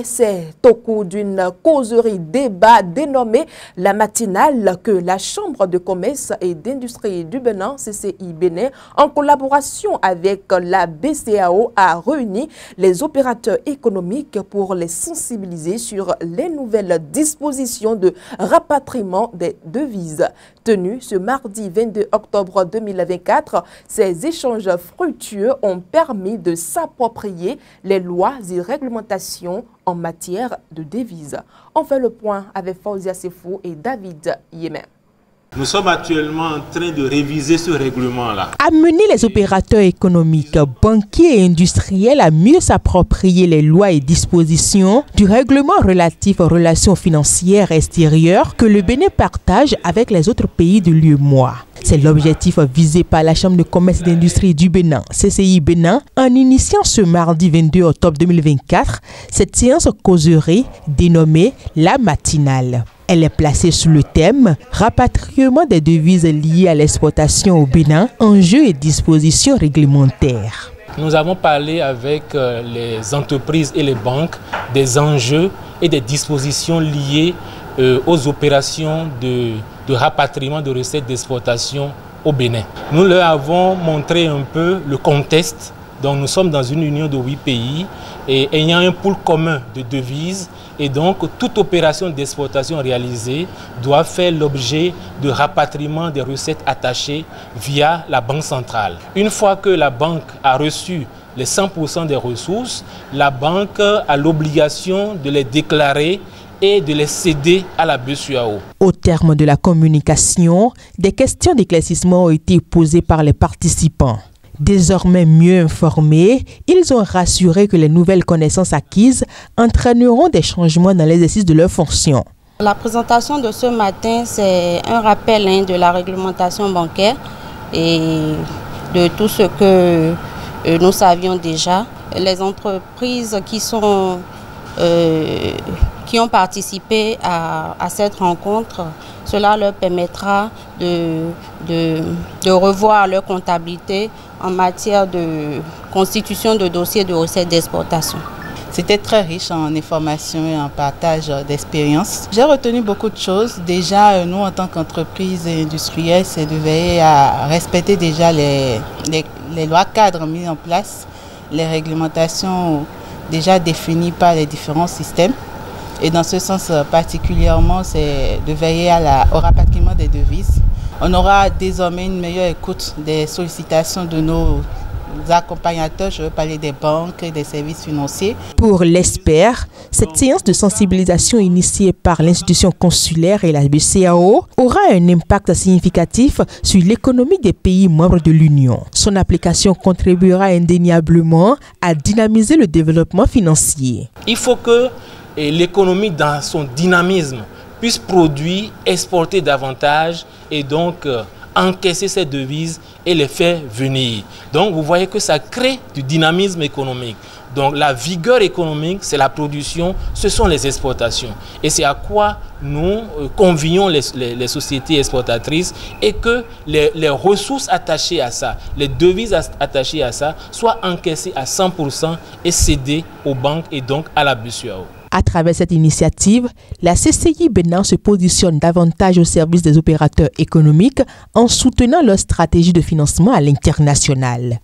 C'est au cours d'une causerie débat dénommée La Matinale que la Chambre de commerce et d'industrie du Bénin, CCI Bénin, en collaboration avec la BCEAO, a réuni les opérateurs économiques pour les sensibiliser sur les nouvelles dispositions de rapatriement des devises. Tenus ce mardi 22 octobre 2024, ces échanges fructueux ont permis de s'approprier les lois et réglementations en matière de devises. On fait le point avec Fauzia Sefou et David Yemen. Nous sommes actuellement en train de réviser ce règlement-là. Amener les opérateurs économiques, banquiers et industriels à mieux s'approprier les lois et dispositions du règlement relatif aux relations financières extérieures que le Bénin partage avec les autres pays de l'UEMOA. C'est l'objectif visé par la Chambre de commerce et d'industrie du Bénin, CCI Bénin, en initiant ce mardi 22 octobre 2024 cette séance causerie dénommée La Matinale. Elle est placée sous le thème « Rapatriement des devises liées à l'exportation au Bénin, enjeux et dispositions réglementaires ». Nous avons parlé avec les entreprises et les banques des enjeux et des dispositions liées aux opérations de rapatriement de recettes d'exportation au Bénin. Nous leur avons montré un peu le contexte. Donc nous sommes dans une union de 8 pays et ayant un pool commun de devises, et donc toute opération d'exportation réalisée doit faire l'objet de rapatriement des recettes attachées via la Banque centrale. Une fois que la banque a reçu les 100% des ressources, la banque a l'obligation de les déclarer et de les céder à la BCEAO. Au terme de la communication, des questions d'éclaircissement ont été posées par les participants. Désormais mieux informés, ils ont rassuré que les nouvelles connaissances acquises entraîneront des changements dans l'exercice de leurs fonctions. La présentation de ce matin, c'est un rappel de la réglementation bancaire et de tout ce que nous savions déjà. Les entreprises qui ont participé à cette rencontre, cela leur permettra de revoir leur comptabilité en matière de constitution de dossiers de recettes d'exportation. C'était très riche en informations et en partage d'expériences. J'ai retenu beaucoup de choses. Déjà, nous, en tant qu'entreprise industrielle, c'est de veiller à respecter déjà les lois cadres mises en place, les réglementations déjà définies par les différents systèmes. Et dans ce sens particulièrement, c'est de veiller au rapatriement des devises. On aura désormais une meilleure écoute des sollicitations de nos accompagnateurs, je veux parler des banques et des services financiers. Pour l'expert, cette séance de sensibilisation initiée par l'institution consulaire et la BCEAO aura un impact significatif sur l'économie des pays membres de l'Union. Son application contribuera indéniablement à dynamiser le développement financier. Il faut que l'économie, dans son dynamisme, puisse produire, exporter davantage et donc encaisser ces devises et les faire venir. Donc vous voyez que ça crée du dynamisme économique. Donc la vigueur économique, c'est la production, ce sont les exportations. Et c'est à quoi nous convions les sociétés exportatrices et que les ressources attachées à ça, les devises attachées à ça, soient encaissées à 100% et cédées aux banques et donc à la BCEAO. À travers cette initiative, la CCI Bénin se positionne davantage au service des opérateurs économiques en soutenant leur stratégie de financement à l'international.